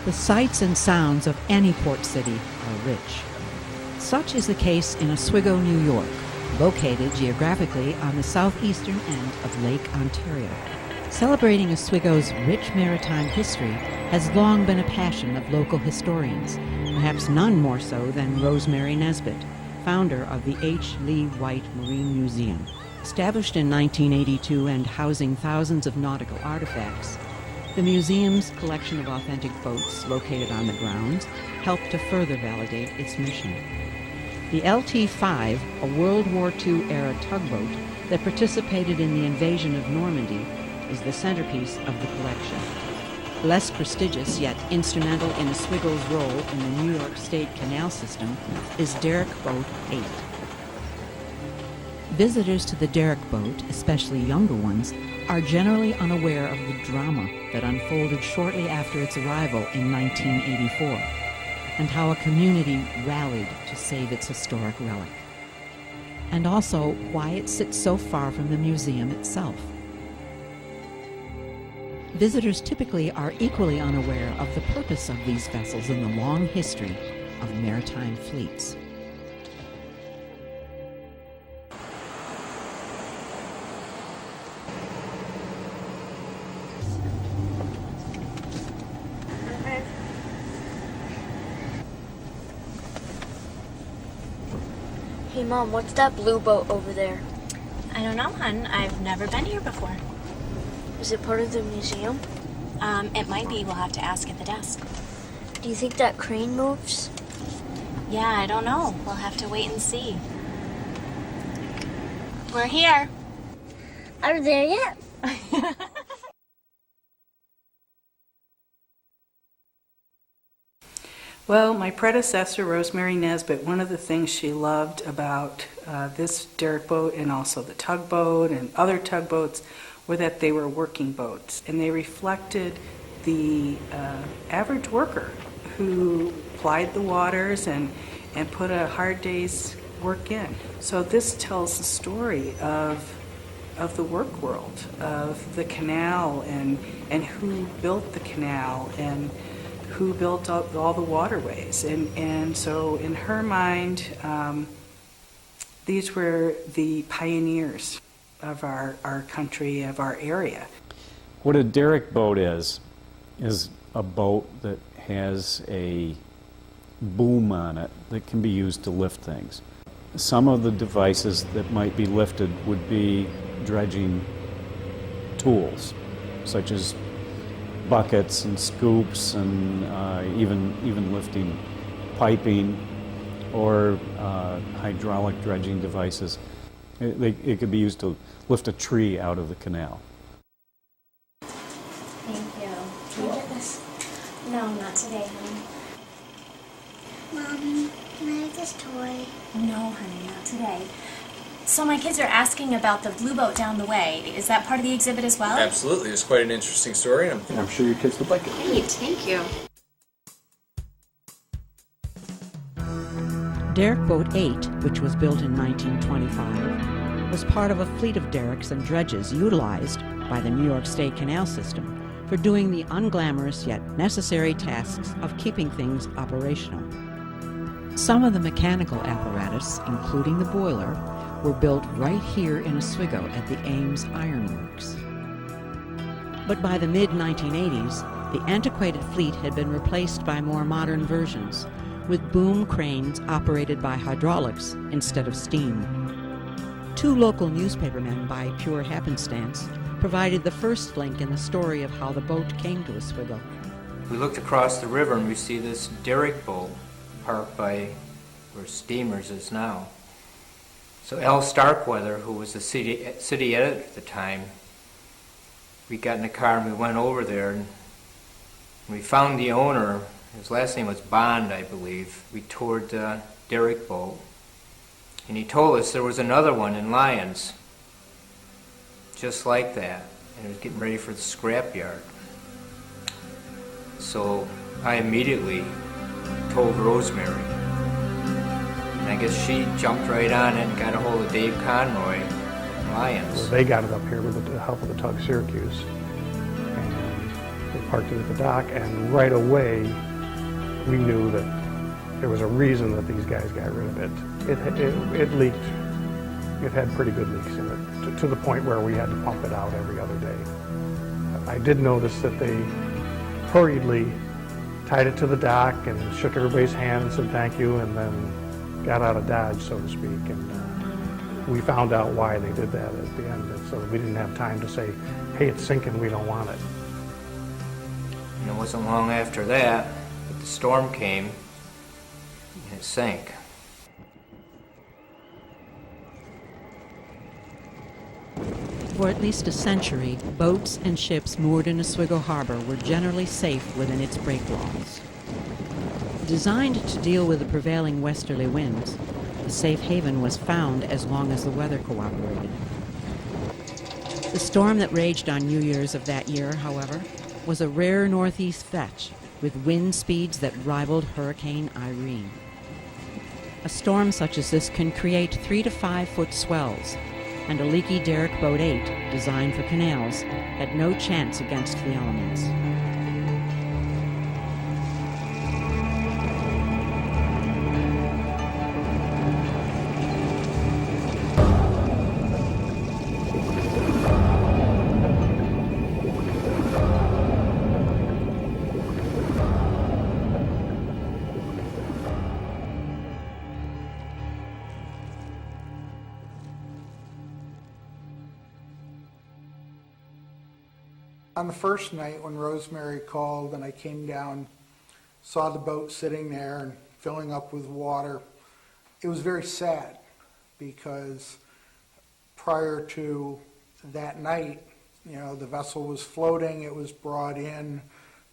The sights and sounds of any port city are rich. Such is the case in Oswego, New York, located geographically on the southeastern end of Lake Ontario. Celebrating Oswego's rich maritime history has long been a passion of local historians, perhaps none more so than Rosemary Nesbitt, founder of the H. Lee White Marine Museum. Established in 1982 and housing thousands of nautical artifacts, the museum's collection of authentic boats located on the grounds helped to further validate its mission. The LT-5, a World War II-era tugboat that participated in the invasion of Normandy, is the centerpiece of the collection. Less prestigious, yet instrumental in Oswego's role in the New York State Canal System, is Derrick Boat 8. Visitors to the Derrick boat, especially younger ones, are generally unaware of the drama that unfolded shortly after its arrival in 1984, and how a community rallied to save its historic relic, and also why it sits so far from the museum itself. Visitors typically are equally unaware of the purpose of these vessels in the long history of maritime fleets. Hey Mom, what's that blue boat over there? I don't know, hon. I've never been here before. Is it part of the museum? It might be. We'll have to ask at the desk. Do you think that crane moves? Yeah, I don't know. We'll have to wait and see. We're here. Are we there yet? Well, my predecessor, Rosemary Nesbitt, one of the things she loved about this derrick boat and also the tugboat and other tugboats were that they were working boats, and they reflected the average worker who plied the waters and put a hard day's work in. So this tells the story of the work world, of the canal and who built the canal and who built up all the waterways. And so in her mind, these were the pioneers of our country, of our area. What a derrick boat is a boat that has a boom on it that can be used to lift things. Some of the devices that might be lifted would be dredging tools, such as buckets and scoops and even lifting piping or hydraulic dredging devices. It could be used to lift a tree out of the canal. Thank you. Can I get this? No, not today, honey. Mommy, can I have this toy? No, honey, not today. So my kids are asking about the blue boat down the way. Is that part of the exhibit as well? Absolutely. It's quite an interesting story. I'm sure your kids would like it. Great, thank you. Derrick Boat 8, which was built in 1925, was part of a fleet of derricks and dredges utilized by the New York State Canal System for doing the unglamorous yet necessary tasks of keeping things operational. Some of the mechanical apparatus, including the boiler, were built right here in Oswego at the Ames Iron Works. But by the mid-1980s, the antiquated fleet had been replaced by more modern versions, with boom cranes operated by hydraulics instead of steam. Two local newspapermen, by pure happenstance, provided the first link in the story of how the boat came to Oswego. We looked across the river and we see this derrick boat parked by where Steamers is now. So Al Starkweather, who was the city editor at the time, we got in the car and we went over there and we found the owner. His last name was Bond, I believe. We toured the derrick boat and he told us there was another one in Lyons, just like that, and it was getting ready for the scrapyard. So I immediately told Rosemary. And I guess she jumped right on it and got a hold of Dave Conroy, Lyons. Well, they got it up here with the help of the tug Syracuse. And parked it at the dock, and right away we knew that there was a reason that these guys got rid of it. It leaked. It had pretty good leaks in it, to the point where we had to pump it out every other day. I did notice that they hurriedly tied it to the dock and shook everybody's hand and said thank you, and then got out of Dodge, so to speak. And we found out why they did that at the end, so we didn't have time to say, hey, it's sinking, we don't want it. And it wasn't long after that that the storm came and it sank. For at least a century, boats and ships moored in Oswego Harbor were generally safe within its break laws. Designed to deal with the prevailing westerly winds, a safe haven was found as long as the weather cooperated. The storm that raged on New Year's of that year, however, was a rare northeast fetch with wind speeds that rivaled Hurricane Irene. A storm such as this can create 3 to 5 foot swells, and a leaky Derrick Boat 8, designed for canals, had no chance against the elements. On the first night when Rosemary called and I came down, saw the boat sitting there and filling up with water, it was very sad because prior to that night, you know, the vessel was floating, it was brought in,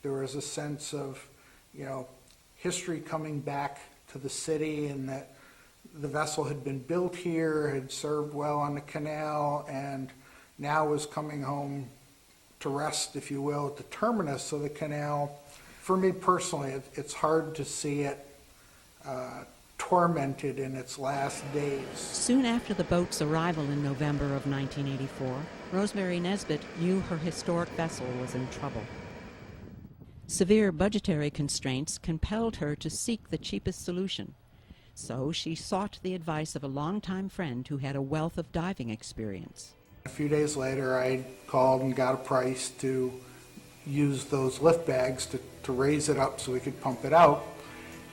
there was a sense of, you know, history coming back to the city and that the vessel had been built here, had served well on the canal, and now was coming home to rest, if you will, at the terminus of the canal. For me personally, it's hard to see it tormented in its last days. Soon after the boat's arrival in November of 1984, Rosemary Nesbitt knew her historic vessel was in trouble. Severe budgetary constraints compelled her to seek the cheapest solution. So she sought the advice of a longtime friend who had a wealth of diving experience. A few days later, I called and got a price to use those lift bags to raise it up so we could pump it out.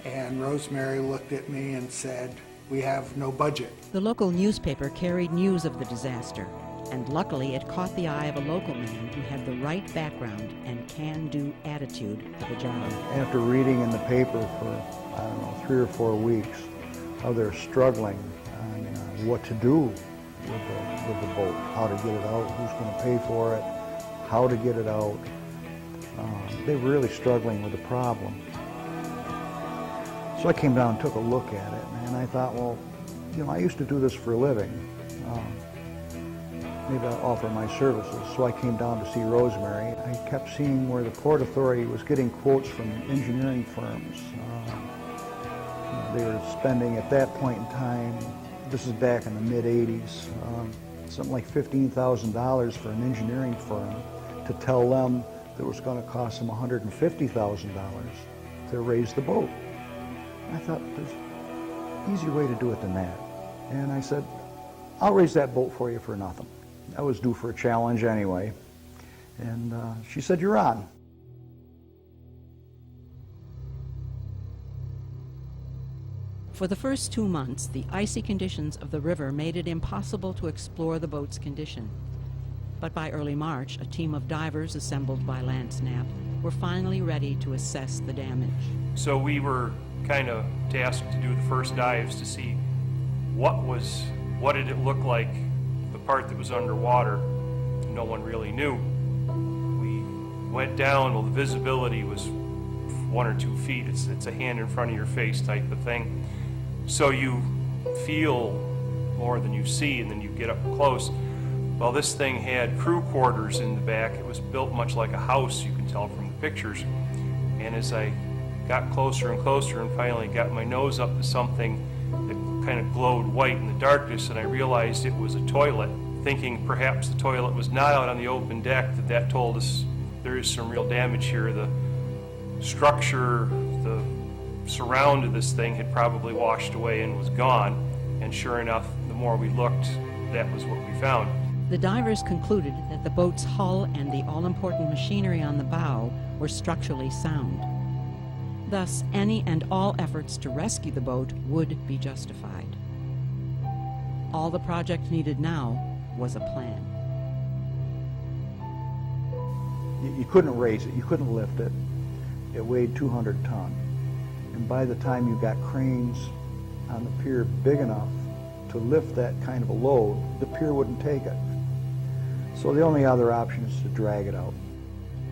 And Rosemary looked at me and said, "We have no budget." The local newspaper carried news of the disaster, and luckily it caught the eye of a local man who had the right background and can-do attitude for the job. After reading in the paper for, 3 or 4 weeks, how they're struggling on what to do with the boat, how to get it out, who's going to pay for it, how to get it out. They were really struggling with the problem. So I came down and took a look at it, and I thought, well, you know, I used to do this for a living. Maybe I'll offer my services. So I came down to see Rosemary. I kept seeing where the Port Authority was getting quotes from engineering firms. They were spending, at that point in time, this is back in the mid-'80s, something like $15,000 for an engineering firm to tell them that it was going to cost them $150,000 to raise the boat. I thought, there's an easier way to do it than that. And I said, I'll raise that boat for you for nothing. I was due for a challenge anyway. And she said, you're on. For the first 2 months, the icy conditions of the river made it impossible to explore the boat's condition. But by early March, a team of divers assembled by Lance Knapp were finally ready to assess the damage. So we were kind of tasked to do the first dives to see what did it look like, the part that was underwater. No one really knew. We went down, well, the visibility was 1 or 2 feet. It's a hand in front of your face type of thing. So you feel more than you see, and then you get up close. Well, this thing had crew quarters in the back. It was built much like a house, you can tell from the pictures. And as I got closer and closer and finally got my nose up to something that kind of glowed white in the darkness, and I realized it was a toilet, thinking perhaps the toilet was not out on the open deck, that told us there is some real damage here. The structure, the surround of this thing had probably washed away and was gone. And sure enough, the more we looked, that was what we found. The divers concluded that the boat's hull and the all-important machinery on the bow were structurally sound. Thus, any and all efforts to rescue the boat would be justified. All the project needed now was a plan. You couldn't raise it, you couldn't lift it. It weighed 200 ton. And by the time you got cranes on the pier big enough to lift that kind of a load, the pier wouldn't take it. So the only other option is to drag it out.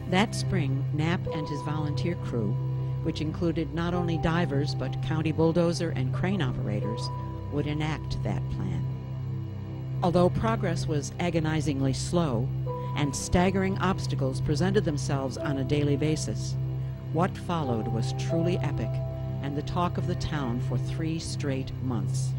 That spring, Knapp and his volunteer crew, which included not only divers but county bulldozer and crane operators, would enact that plan. Although progress was agonizingly slow and staggering obstacles presented themselves on a daily basis, what followed was truly epic and the talk of the town for 3 straight months.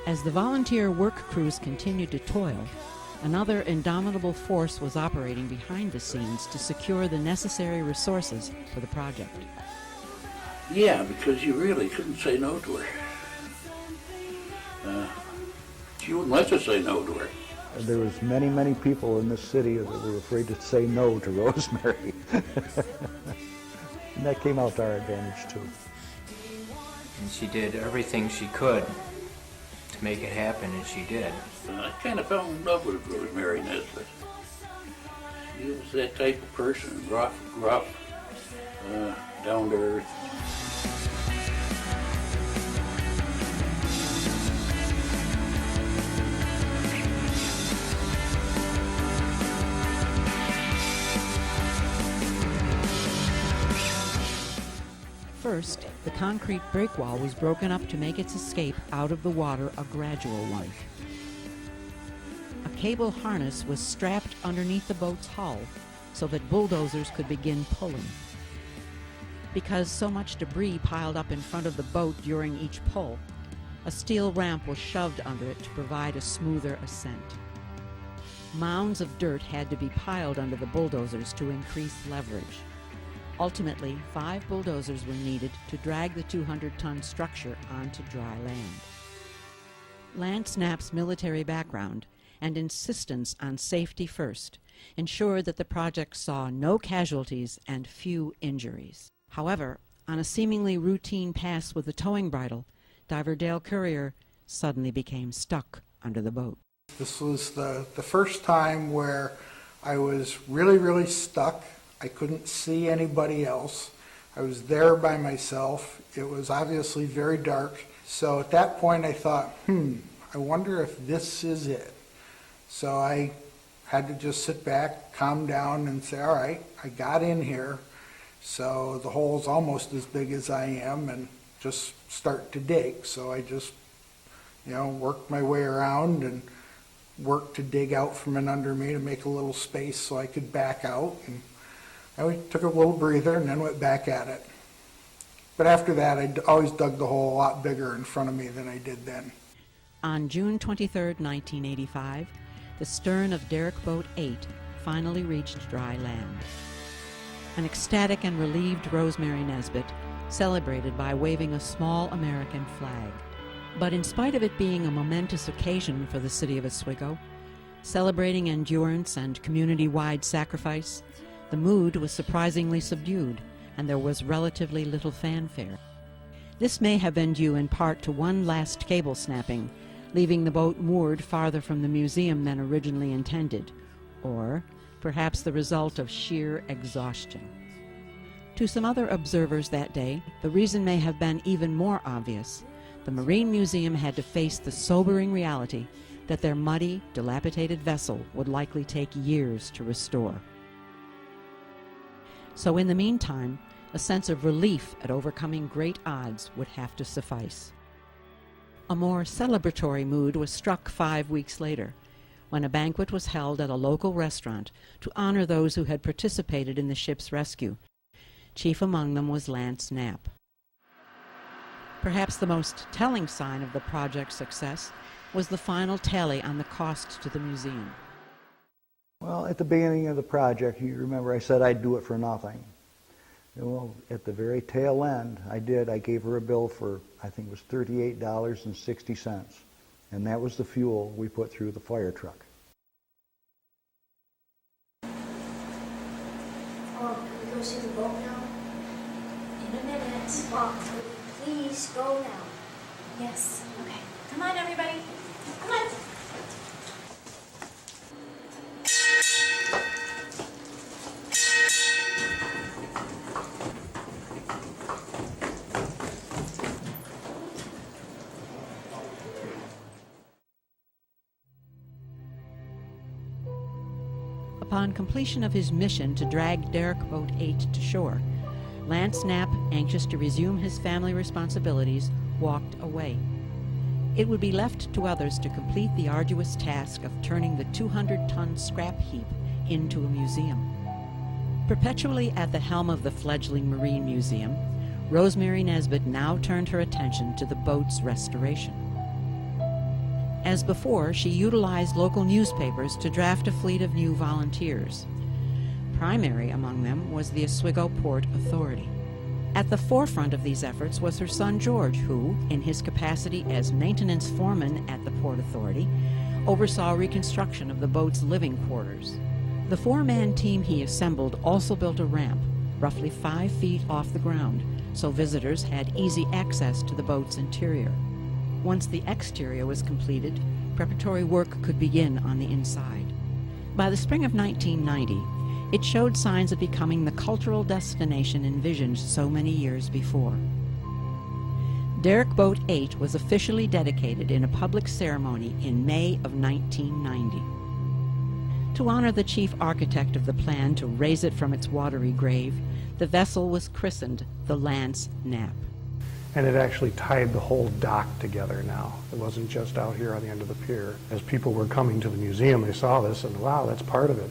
As the volunteer work crews continued to toil, another indomitable force was operating behind the scenes to secure the necessary resources for the project. Yeah, because you really couldn't say no to her. She wouldn't let us say no to her. There was many people in this city that were afraid to say no to Rosemary. And that came out to our advantage too. And she did everything she could to make it happen, and she did. I kind of fell in love with Rosemary Nesbitt. She was that type of person, gruff, down to earth. First, the concrete breakwall was broken up to make its escape out of the water a gradual one. A cable harness was strapped underneath the boat's hull so that bulldozers could begin pulling. Because so much debris piled up in front of the boat during each pull, a steel ramp was shoved under it to provide a smoother ascent. Mounds of dirt had to be piled under the bulldozers to increase leverage. Ultimately, 5 bulldozers were needed to drag the 200-ton structure onto dry land. Lance Knapp's military background and insistence on safety first ensured that the project saw no casualties and few injuries. However, on a seemingly routine pass with the towing bridle, diver Dale Currier suddenly became stuck under the boat. This was the first time where I was really stuck. I couldn't see anybody else. I was there by myself. It was obviously very dark. So at that point I thought, I wonder if this is it. So I had to just sit back, calm down, and say, all right, I got in here. So the hole's almost as big as I am, and just start to dig. So I just, worked my way around and worked to dig out from in under me to make a little space so I could back out. And I took a little breather and then went back at it. But after that, I always dug the hole a lot bigger in front of me than I did then. On June 23, 1985, the stern of Derrick Boat 8 finally reached dry land. An ecstatic and relieved Rosemary Nesbitt celebrated by waving a small American flag. But in spite of it being a momentous occasion for the city of Oswego, celebrating endurance and community-wide sacrifice, the mood was surprisingly subdued, and there was relatively little fanfare. This may have been due in part to one last cable snapping, leaving the boat moored farther from the museum than originally intended, or perhaps the result of sheer exhaustion. To some other observers that day, the reason may have been even more obvious. The Marine Museum had to face the sobering reality that their muddy, dilapidated vessel would likely take years to restore. So in the meantime, a sense of relief at overcoming great odds would have to suffice. A more celebratory mood was struck 5 weeks later, when a banquet was held at a local restaurant to honor those who had participated in the ship's rescue. Chief among them was Lance Knapp. Perhaps the most telling sign of the project's success was the final tally on the cost to the museum. Well, at the beginning of the project, you remember I said I'd do it for nothing. Well, at the very tail end, I gave her a bill for, I think it was $38.60. And that was the fuel we put through the fire truck. Oh, can we go see the boat now? In a minute. Mom, please go now. Yes. Okay. Come on, everybody. Come on. Upon completion of his mission to drag Derrick Boat 8 to shore, Lance Knapp, anxious to resume his family responsibilities, walked away. It would be left to others to complete the arduous task of turning the 200-ton scrap heap into a museum. Perpetually at the helm of the fledgling Marine Museum, Rosemary Nesbitt now turned her attention to the boat's restoration. As before, she utilized local newspapers to draft a fleet of new volunteers. Primary among them was the Oswego Port Authority. At the forefront of these efforts was her son George, who, in his capacity as maintenance foreman at the Port Authority, oversaw reconstruction of the boat's living quarters. The four-man team he assembled also built a ramp, roughly 5 feet off the ground, so visitors had easy access to the boat's interior. Once the exterior was completed, preparatory work could begin on the inside. By the spring of 1990, it showed signs of becoming the cultural destination envisioned so many years before. Derrick Boat 8 was officially dedicated in a public ceremony in May of 1990. To honor the chief architect of the plan to raise it from its watery grave, the vessel was christened the Lance Knapp. And it actually tied the whole dock together now. It wasn't just out here on the end of the pier. As people were coming to the museum, they saw this and, wow, that's part of it.